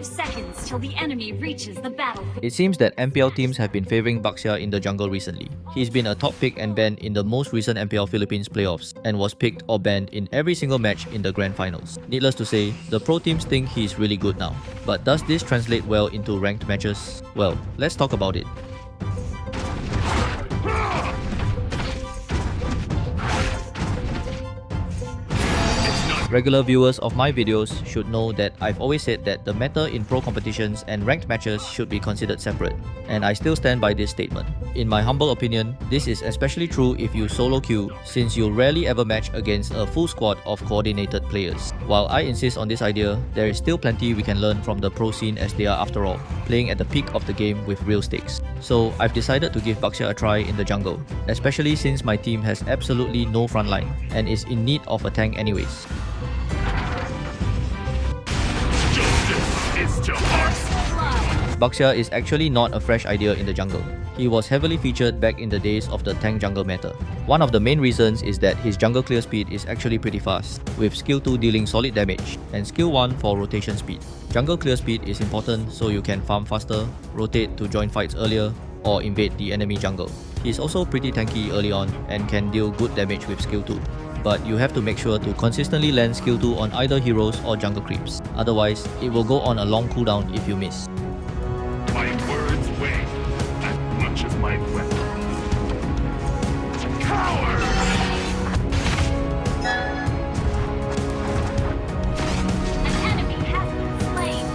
5 seconds till the enemy reaches the battlefield. It seems that MPL teams have been favouring Baxia in the jungle recently. He's been a top pick and banned in the most recent MPL Philippines playoffs and was picked or banned in every single match in the grand finals. Needless to say, the pro teams think he's really good now. But does this translate well into ranked matches? Well, let's talk about it. Regular viewers of my videos should know that I've always said that the meta in pro competitions and ranked matches should be considered separate, and I still stand by this statement. In my humble opinion, this is especially true if you solo queue, since you'll rarely ever match against a full squad of coordinated players. While I insist on this idea, there is still plenty we can learn from the pro scene, as they are, after all, playing at the peak of the game with real stakes. So I've decided to give Baxia a try in the jungle, especially since my team has absolutely no frontline and is in need of a tank anyways. Baxia is actually not a fresh idea in the jungle. He was heavily featured back in the days of the tank jungle meta. One of the main reasons is that his jungle clear speed is actually pretty fast, with skill 2 dealing solid damage and skill 1 for rotation speed. Jungle clear speed is important so you can farm faster, rotate to join fights earlier, or invade the enemy jungle. He's also pretty tanky early on and can deal good damage with skill 2. But you have to make sure to consistently land skill 2 on either heroes or jungle creeps. Otherwise, it will go on a long cooldown if you miss. My words weigh as much as my weapon. Coward! An enemy has been slain.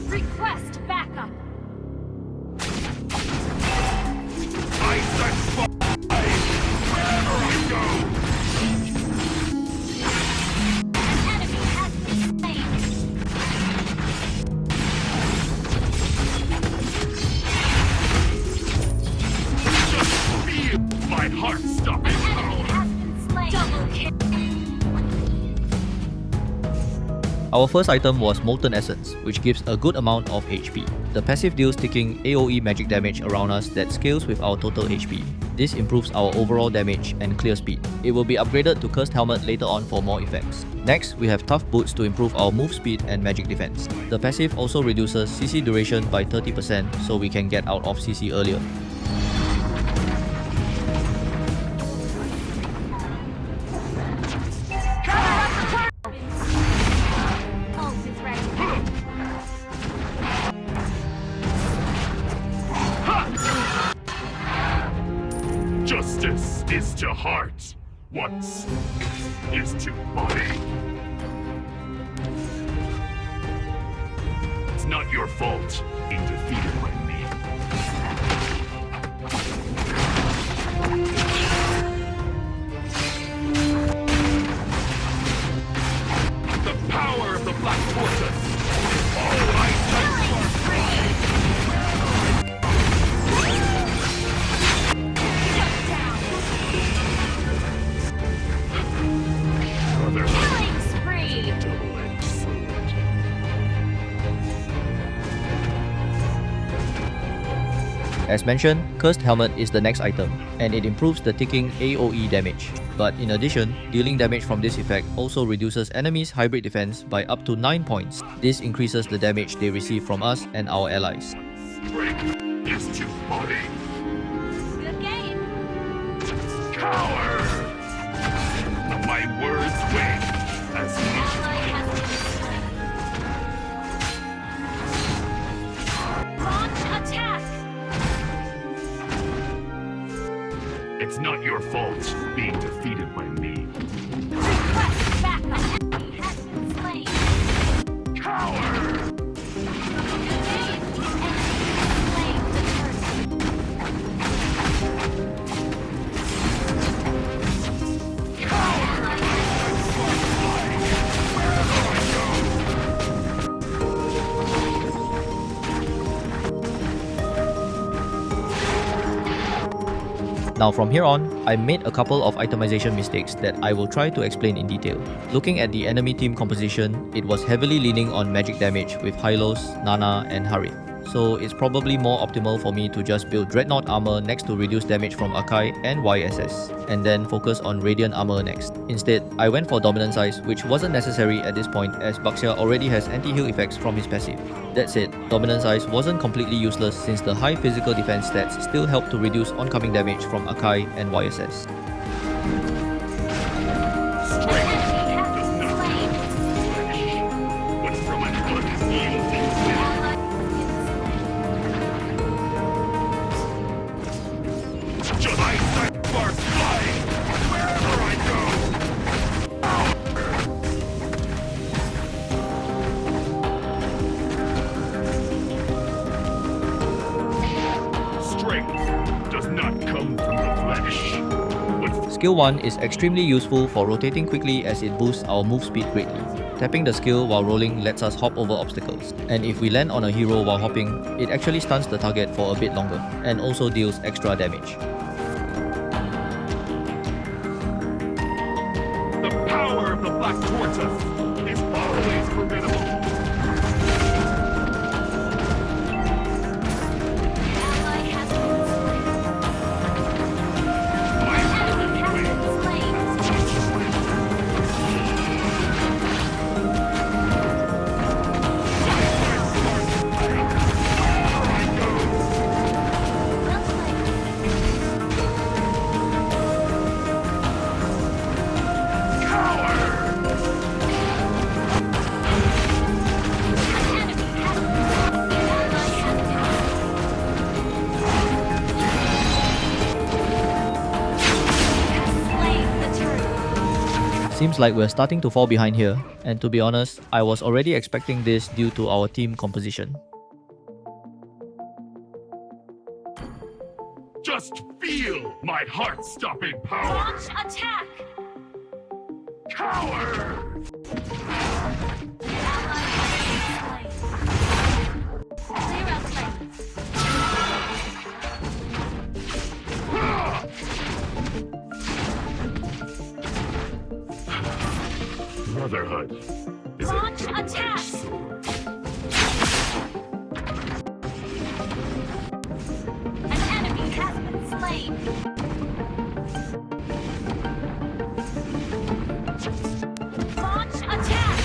Request backup. I set fire wherever I go. An enemy has been slain. My heart stops. An enemy has been slain. Double kill. Our first item was Molten Essence, which gives a good amount of HP. The passive deals ticking AoE magic damage around us that scales with our total HP. This improves our overall damage and clear speed. It will be upgraded to Cursed Helmet later on for more effects. Next, we have Tough Boots to improve our move speed and magic defense. The passive also reduces CC duration by 30%, so we can get out of CC earlier. Ult is ready. Justice is to heart. What's is to body. It's not your fault being defeated by me. The power of the Black Tortoise is all I Killing spree. double-edged sword. As mentioned, Cursed Helmet is the next item, and it improves the ticking AoE damage. But in addition, dealing damage from this effect also reduces enemies' hybrid defense by up to 9 points. This increases the damage they receive from us and our allies. Strength is to body. Good game. Coward! My words weigh as much as Ally has been slain. Launch attack. it's not your fault being defeated by me. Request backup. An enemy has been slain. Coward! Good game. Enemy has slain the turret. Now from here on, I made a couple of itemization mistakes that I will try to explain in detail. Looking at the enemy team composition, it was heavily leaning on magic damage with Hylos, Nana and Harith. so it's probably more optimal for me to just build Dreadnought armor next to reduce damage from 𝗟𝗏 and YSS, and then focus on Radiant armor next. Instead, I went for Dominant Size, which wasn't necessary at this point as Baxia already has anti-heal effects from his passive. That said, Dominant Size wasn't completely useless since the high physical defense stats still help to reduce oncoming damage from 𝗟𝗏 and YSS. Skill 1 is extremely useful for rotating quickly as it boosts our move speed greatly. Tapping the skill while rolling lets us hop over obstacles, and if we land on a hero while hopping, it actually stuns the target for a bit longer, and also deals extra damage. The power of the Black Tortoise is always formidable. Seems like we're starting to fall behind here, and to be honest, I was already expecting this due to our team composition. Just feel my heart-stopping power! Launch attack! Coward! Brotherhood is Launch a attack! sword. An enemy has been slain! Launch attack!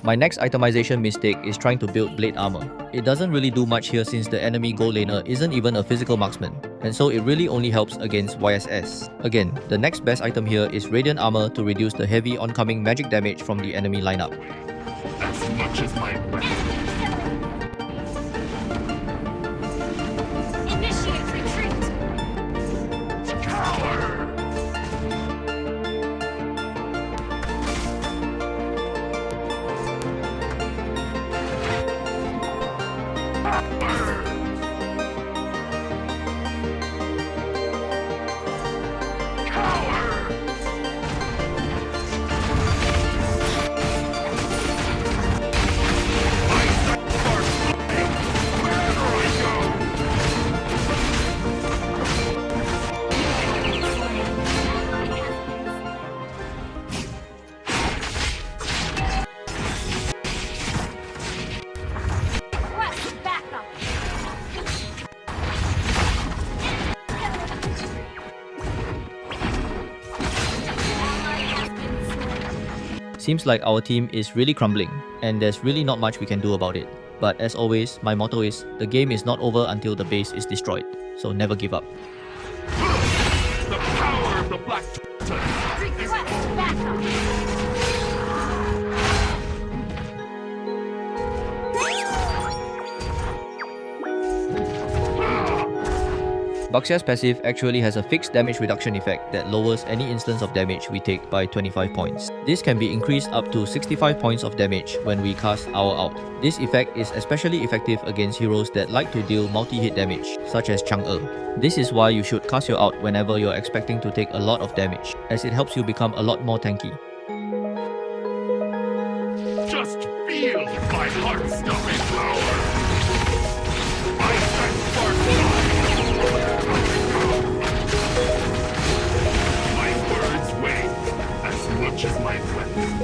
My next itemization mistake is trying to build blade armor. It doesn't really do much here since the enemy gold laner isn't even a physical marksman, and so it really only helps against YSS. Again, the next best item here is Radiant armor to reduce the heavy oncoming magic damage from the enemy lineup. As much as my weapon. Initiate retreat! Coward! Request backup! Seems like our team is really crumbling, and there's really not much we can do about it. But as always, my motto is, the game is not over until the base is destroyed, so never give up. The power of the Black Tortoise! Request backup! Baxia's passive actually has a fixed damage reduction effect that lowers any instance of damage we take by 25 points. This can be increased up to 65 points of damage when we cast our out. This effect is especially effective against heroes that like to deal multi-hit damage, such as 𝗟𝗏. This is why you should cast your out whenever you're expecting to take a lot of damage, as it helps you become a lot more tanky. Just feel my heart-stopping power! I stand spark my words weigh as much as my weapons.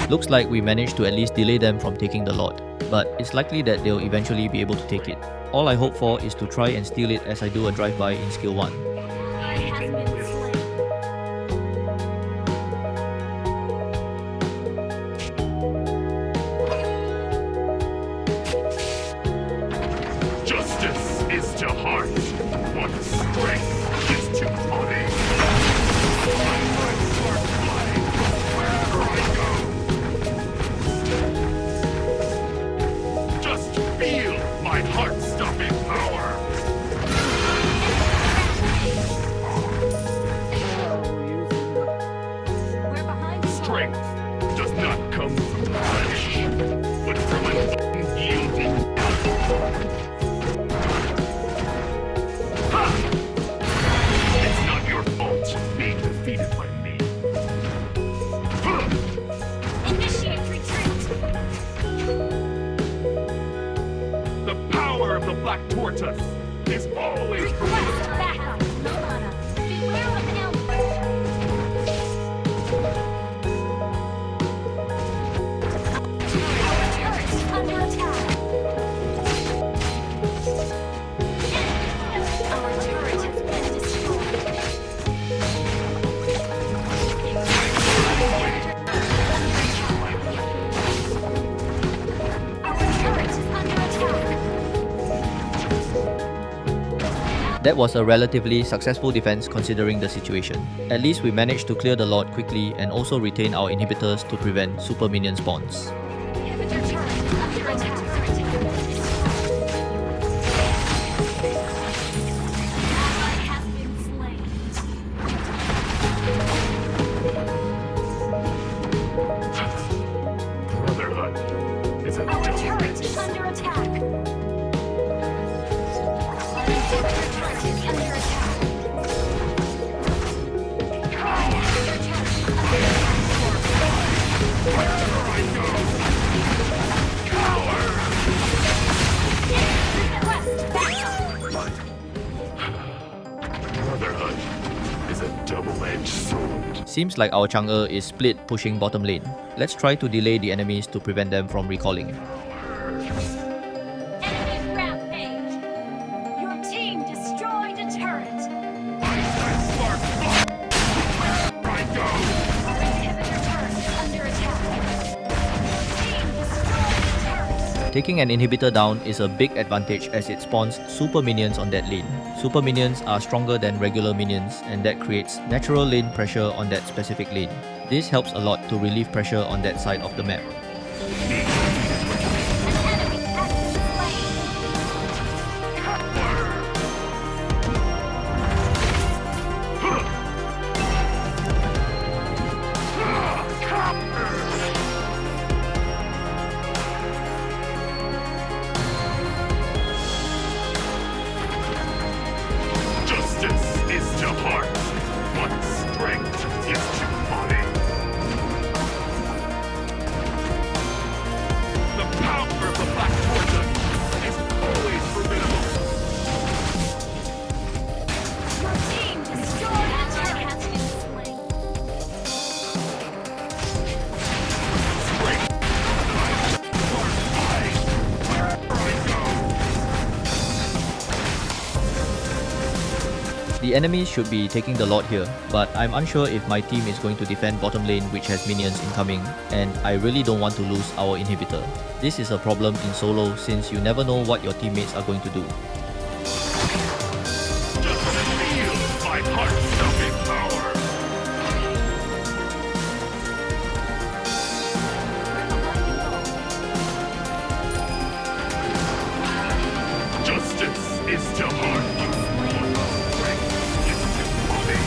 Looks like we managed to at least delay them from taking the Lord, but it's likely that they'll eventually be able to take it. All I hope for is to try and steal it as I do a drive-by in skill 1. Has been slain. Justice is to heart. What strength is to body. My life starts flying wherever I go. Just feel my heart-stopping power. We're behind the Strength does not come from the flesh, but from an unyielding Ha! It's not your fault being defeated by me. Initiate retreat. The power of the Black Tortoise is always Request backup. No mana. Beware of an Emblem. Our turret is under attack. Our turret has been destroyed. Our turret is under attack. That was a relatively successful defense considering the situation. At least we managed to clear the Lord quickly and also retain our inhibitors to prevent super minion spawns. Inhibitor turret is under attack. Ally has been slain. Brotherhood is a Our double turret is under attack. Our inhibitor turret is under attack. Our inhibitor turret is under attack. wherever I go. Coward! Request backup. Brotherhood is a double-edged sword. Seems like our 𝗟𝗪 is split pushing bottom lane. Let's try to delay the enemies to prevent them from recalling. Enemy rampage. Your team destroyed a turret. Einstein spark wherever I go. Our inhibitor turret is under attack. Team destroyed a turret. Taking an inhibitor down is a big advantage as it spawns super minions on that lane. Super minions are stronger than regular minions and that creates natural lane pressure on that specific lane. This helps a lot to relieve pressure on that side of the map. An enemy has been slain. Justice is to heart, but strength is to body. The power of the Black Tortoise is always formidable. Your team destroyed a turret. Has been slain. Strength spark flying wherever I go. The enemies should be taking the Lord here, but I'm unsure if my team is going to defend bottom lane which has minions incoming, and I really don't want to lose our inhibitor. This is a problem in solo since you never know what your teammates are going to do. Just feel my heart-stopping power. Justice is to heart. Strength is to body.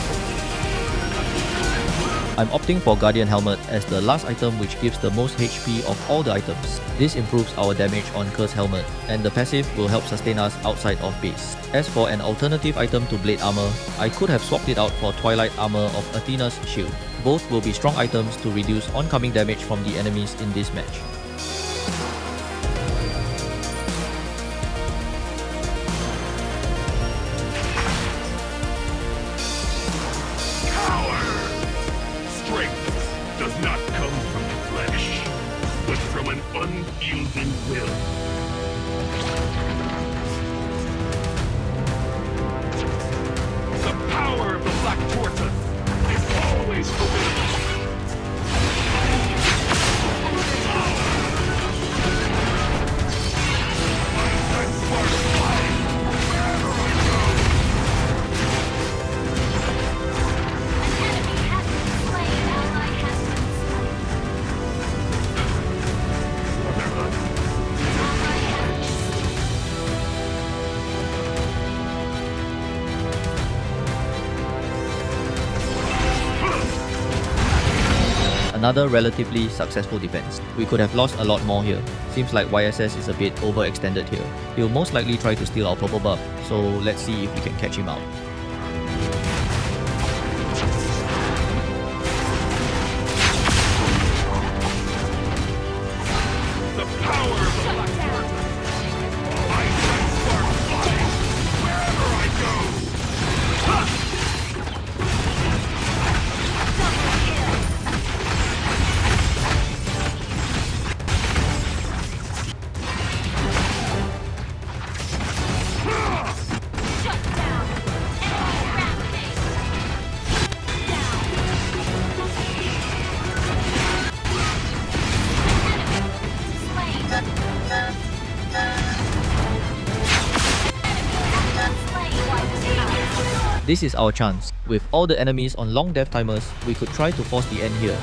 I'm opting for Guardian Helmet as the last item which gives the most HP of all the items. This improves our damage on 𝗟𝗪 Helmet, and the passive will help sustain us outside of base. As for an alternative item to Blade Armor, I could have swapped it out for Twilight Armor of Athena's Shield. Both will be strong items to reduce oncoming damage from the enemies in this match. Power! Strength does not come from the flesh, unyielding will. The power of the Black Tortoise is always formidable. Another relatively successful defense. We could have lost a lot more here. Seems like YSS is a bit overextended here. He'll most likely try to steal our purple buff, so let's see if we can catch him out. The power of the Black Tortoise. I can spark flying wherever I go. This is our chance. With all the enemies on long death timers, we could try to force the end here.